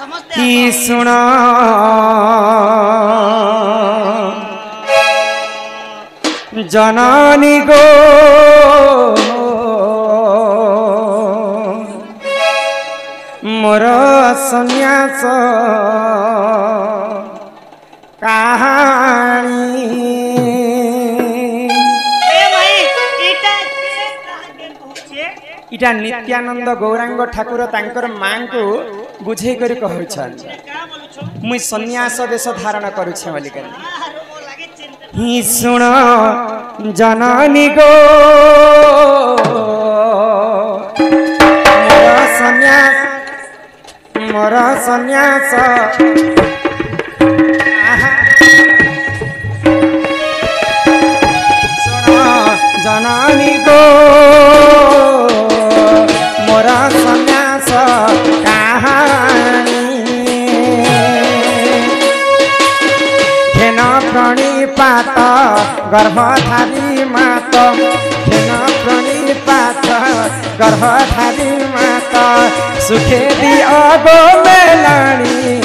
कि सुन जननी गो मोर सन्यास कहानी इटा नित्यानंद गौरांग ठाकुर तांकर मां को बुझे कर कहउछन मुई सन्यास वेश धारण करूछे बोलिकर ही सुन जननी गो मोर सन्यास सुन जननी गो मोर सन्यास कहानी घेन प्रणिपात गर्भधारी मात घेन प्रणिपात गर्भधारी मात सुखे दी अगो मेलाणी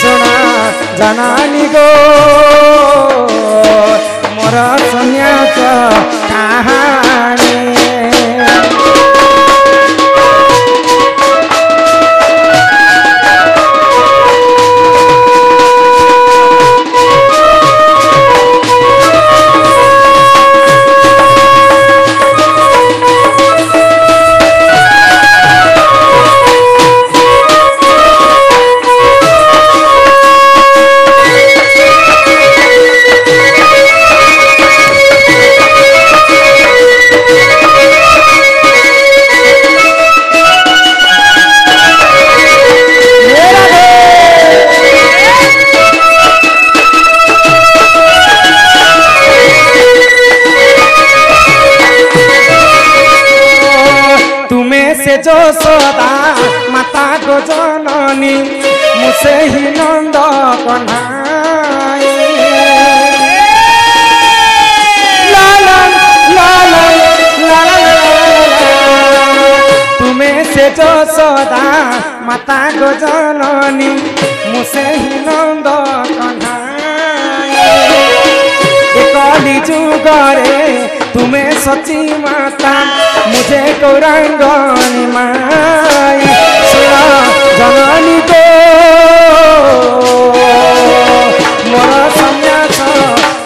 सुन जननी गो मोर सन्यास कहानी जो सदा माता गो जननी मुसे ही नंद कन्हाई तुम्हें से जो सदा माता गो जननी मुसे ही नंद कन्हाई कली जुगरे तुम्हें सची माता मुझे गौरांगनी माई सुन जननी गो मोर सन्यास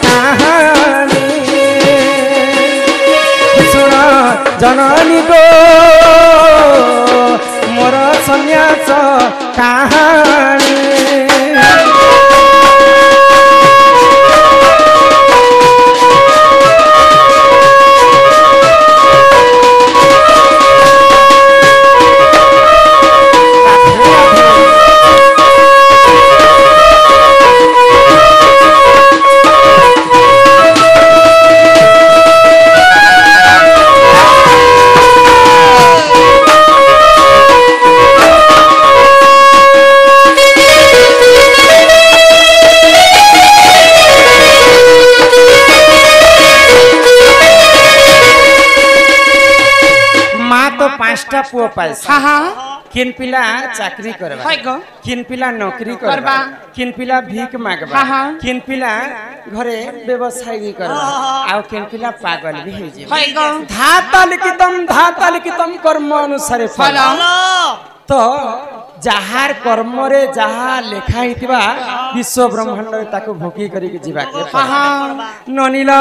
कहानी सुन जननी गो मोर सन्यास कहानी पांचटा पुओ पाइस किन पिला चाकरी करबा किन पिला नौकरी करबा किन पिला भीख मागबा किन पिला घरे व्यवसाय करबा आ किन पिला पागल भी हे जे धाता लिखितम कर्म अनुसार फल तो जहार कर्म रे जहा लेखा हितबा विश्व ब्रह्मांड रे ताको भोकी करी के जीवा के ननिल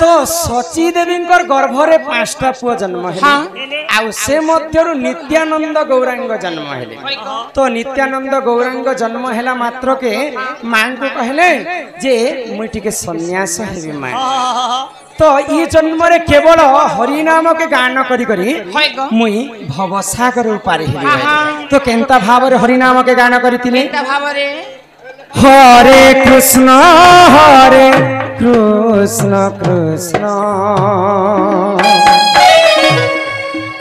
तो सची देवींकर गर्भ रे पांचटा पुओ जन्म हेले आ से मध्यरु नित्यानंद गौरांग जन्म हेले तो नित्यानंद गौरांग जन्म हेला मात्र के मां को कहले जे मुई टिके सन्यास हेबी मां तो ई जन्म रे केवल हरि नाम के गान करी करी मुई भवसागर उपारे हेबी तो केनता भाव रे हरि नाम के गान करितिले केनता भाव रे हरे कृष्ण कृष्ण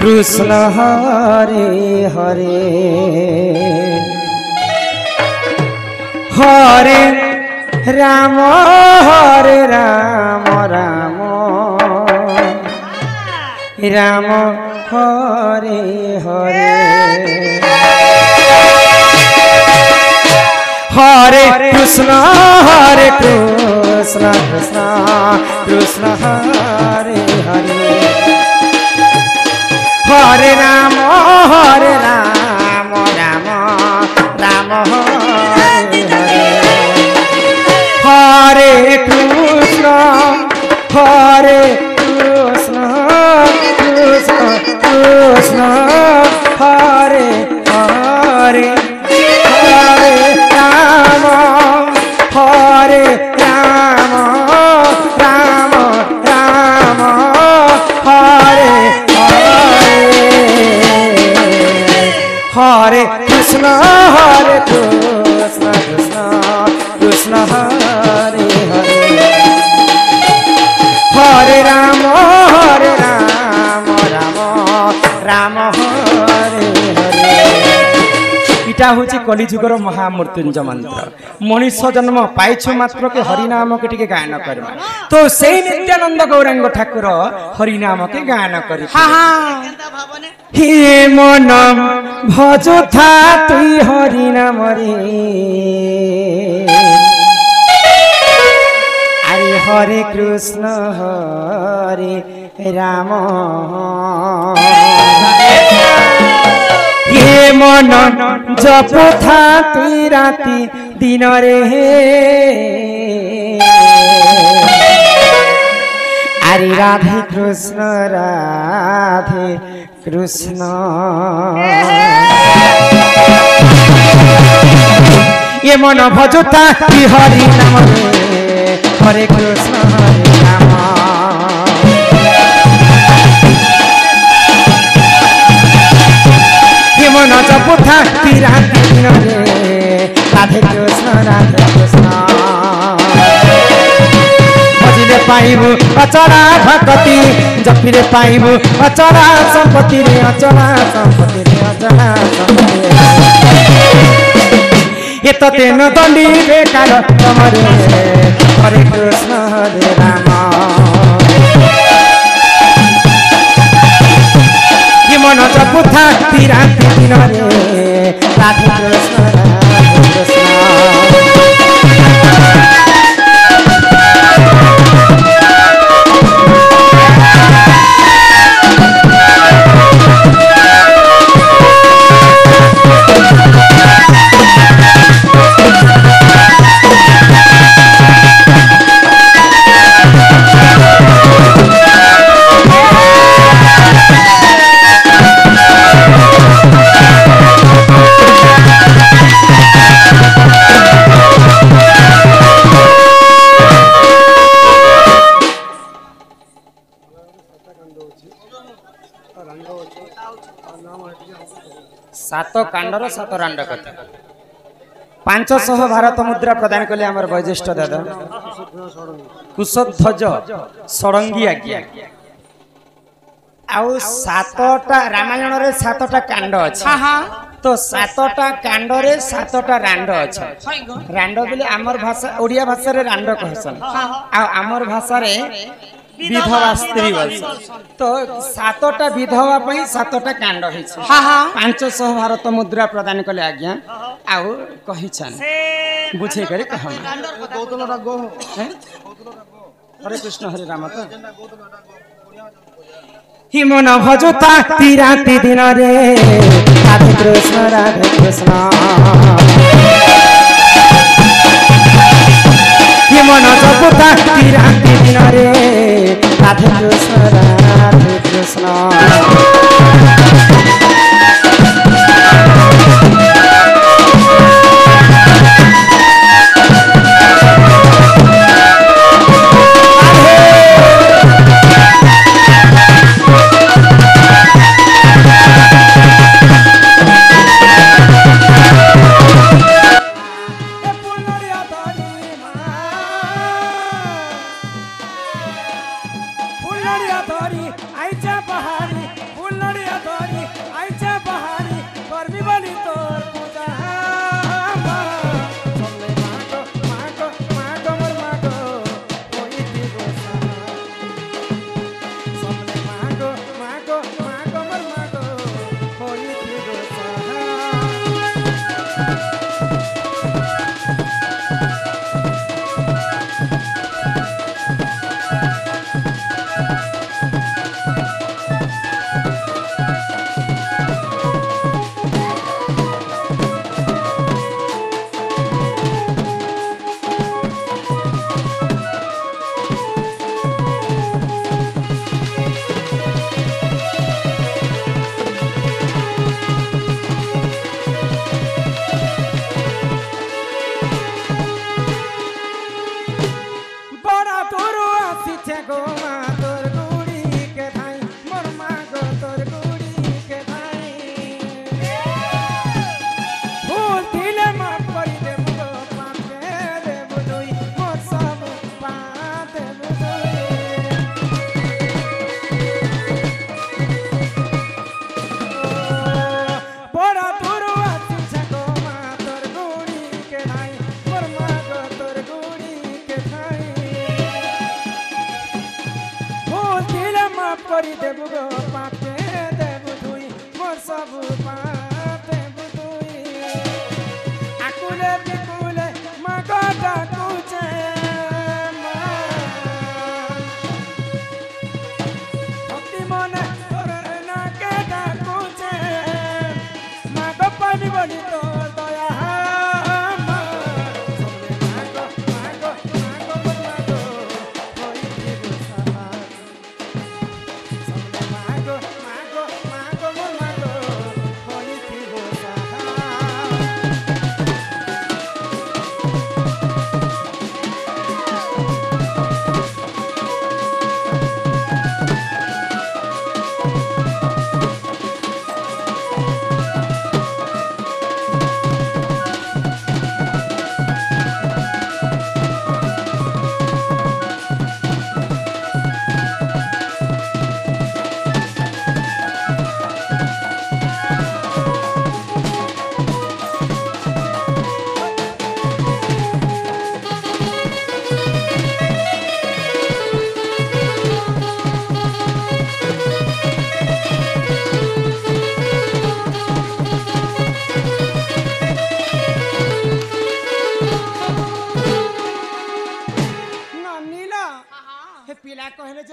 कृष्ण हरे हरे हरे राम राम राम हरे हरे हरे कृष्ण कृष्ण कृष्ण हरे हरे हरे राम राम राम हरे हरे हरे कृष्ण कृष्ण कृष्ण हरे हरे हरे राम राम राम हरे हरे हरे कृष्ण कृष्ण कृष्ण हरे हरे हरे राम राम हरे हरे इटा हूँ कलिजुगर महामृत्युंजय मंत्र मनुष्य जन्म पाइछु मात्र के हरिनाम के टिके गायन करबा तो से नित्यानंद गौरांग ठाकुर हरिनाम के गायन करि हे मन भजो था तुई हरिनाम रे अरे हरे कृष्ण हरे राम ये मन जप था तुई राति दिन रे अरे राधे कृष्ण ये मन भजुता कि हरि नाम रे हरे कृष्ण हरे राम ये मन जपुथा कि राधे दिन रे राधे कृष्ण भजिले पाइबु अचरा भक्ति जपिले पाइबु अचरा संपत्ति रे अचरा संपत्ति रे अचरा संपत्ति ये तो तेन दंडी बेकार तमरे हरे कृष्ण हरे राम ये मन जपुथा कि राधे दिन रे राधे कृष्ण सात कांडर सात रांड कथा 500 भारत मुद्रा प्रदान कले आमर वैज्येष्ठ दादा कुशध्वज षडंगी आज्ञा आउ सातटा रामायण रे सातटा कांड अछि तो सातटा कांड रे सातटा रांड अछि रांड बोले आमर भाषा ओडिया भाषा रे रांड कहसन आ आमर भाषा रे विधवा स्त्री तो सातटा विधवा पई सातटा कांड होई छै 500 भारत मुद्रा प्रदान कले आज्ञा आउ कहि छन बुझे करे कहम हरे कृष्ण हरे राम तो हि मन भजुता ती राति दिन रे राधे कृष्ण हि मन जपुता ती राति दिन रे राधे कृष्ण सबु पाते बुदुई आकुले बिकुले मागो डाकुचे भक्ति मने तोरे नाके डाकुचे मागो पानी बनी तोर दया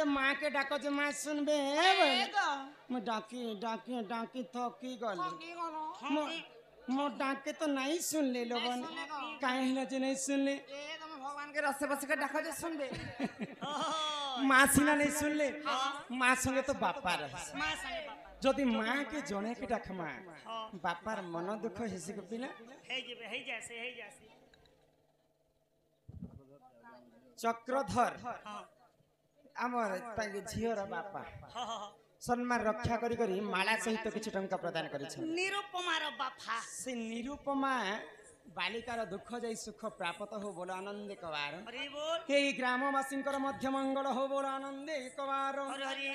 माँ के डाको जे माँ सुनबे मैं डाकी डाकी डाकी थकी गली मो डाके तो नहीं सुन ले लोगन काहे न जे नहीं सुन ले भगवान के रास्ते बस के डाको जे सुनबे माँ सिना नहीं सुन ले माँ संगे तो बापा रहे जदि माँ के जने के डाक माँ बापार मन दुख हेसी को बिना हे जैसे चक्रधर आमर ताके झियर बापा सम्मान रक्षा करी करी माला सहित किछ टंका प्रदान करि छ निरुपमार बापा से निरुपमा बालिकार दुख जाई सुख प्राप्त हो बोल आनंद कवार हरि बोल हे ग्रामवासींकर मध्य मंगल हो बोल आनंद कवार हरि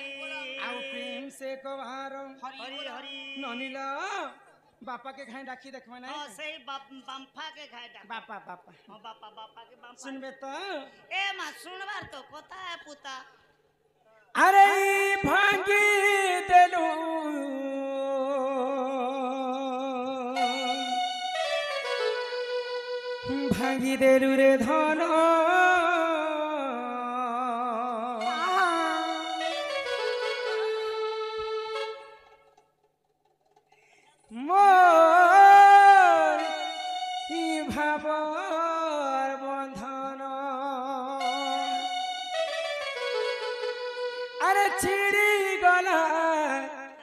आउ प्रेम से कवार हरि हरि ननिला बापा के खाए डाकी देखबे ना हां सही बाम्फा के खाए डाक बापा बापा हां बापा के बाम्फा सुनबे तो ए मा सुनबार तो कथा है पुता अरे भांगी देलू भांगी देलू रे धन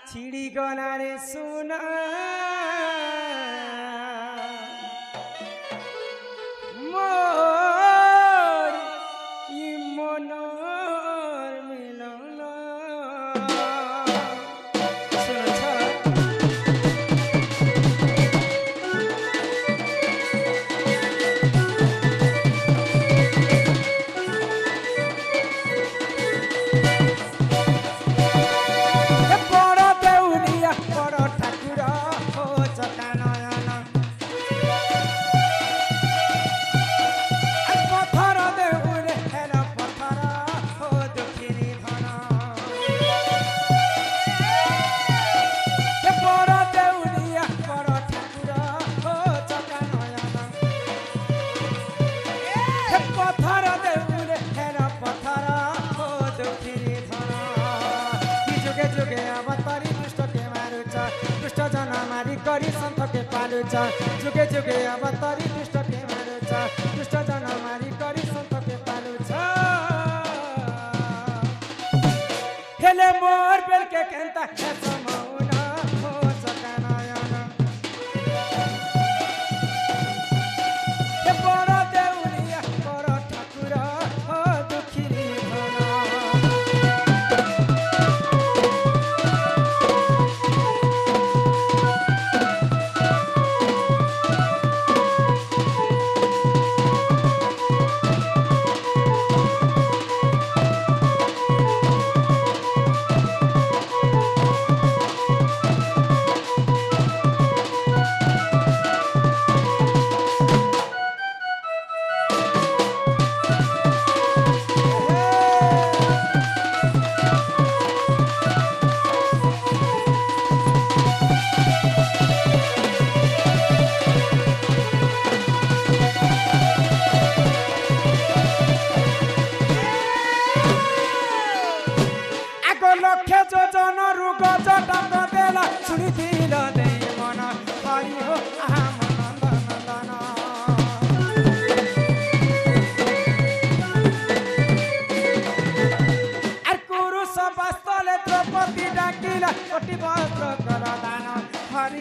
छिड़ी गला रे सुना मोर ई मनोर मिलन जुगे जुगे अवतारी दुष्ट के मारुछ दुष्ट जन मारी करी संत के पालुछ हेले मोर बेल के केंता समाउना हो सकानयन हे बड़ देउलिया बड़ ठाकुर हो दुखी धन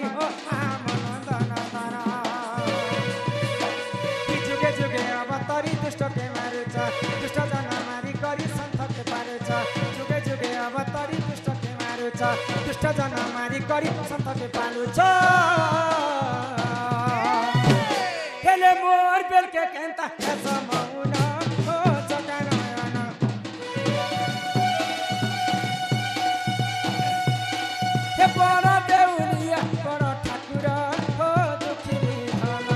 ओ आमनंदन तारा जुगे जुगे अवतारी दुष्ट के मारुच दुष्ट जन मारी करी संत के पारुच जुगे जुगे अवतारी दुष्ट के मारुच दुष्ट जन मारी करी संत के पालुच हेले मोर बेल के केंता ऐसा मौना हो जगनयन हे बड़ देउलिया बड़ ठाकुर हो दुखी धन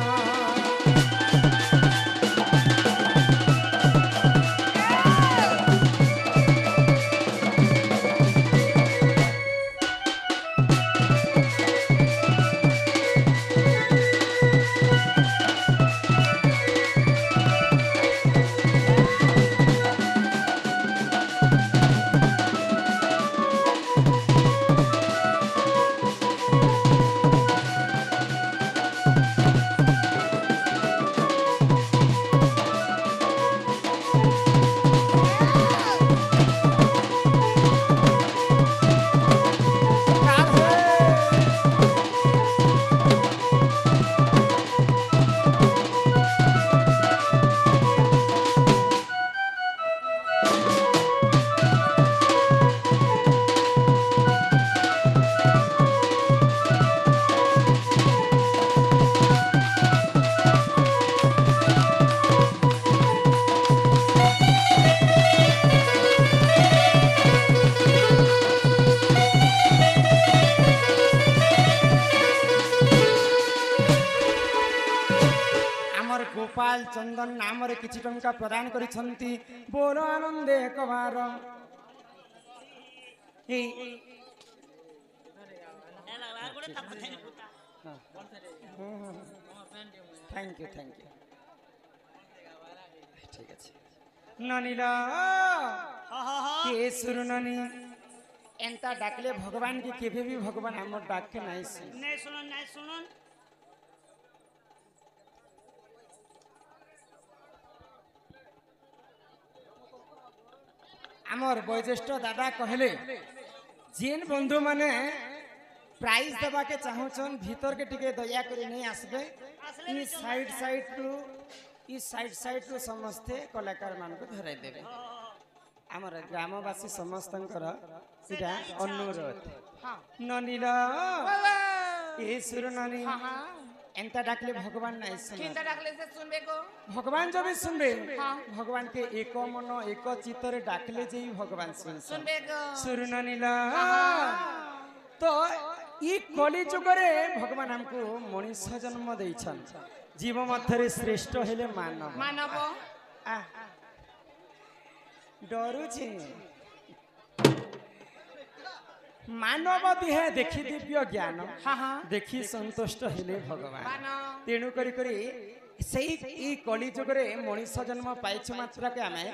गोपाल चंदन नाम रे किछि टंका प्रदान करिसंती बोल आनंदे एक बार ए लगा गोड़े तपथे पुता थैंक यू ठीक আছে ननीला के सुरु ननी एंता डाकले भगवान के केबे भी भगवान हमर डाक के नहीं सुनन आमर वयोज्येष्ठ दादा कहले जेन बंधु माने प्राइज देवा के चाहूछन भीतर के टिके दया करी नहीं आसबे ई साइड टू समस्ते कलाकार मान को धराई देबे आमर ग्रामवासी समस्तंकर इटा अनुरोध ननीला ए सुर ननी एंता डाकले भगवान नहीं सुन किंता डाकले से सुनबे को भगवान जब भी सुनबे भगवान के एक मन एक चित्त डाकले जे भगवान सुनबे को सुरनानीला तो ई कली जुग रे भगवान हमको मनुष्य जन्म देइछन जीव मध्य श्रेष्ठ हेले मानव डरू छे मानव देह देखी दिव्य ज्ञान देखी संतुष्ट हेले भगवान तेणु करी सही कली जुग रे मनुष्य जन्म पाइछ मात्रा के आमे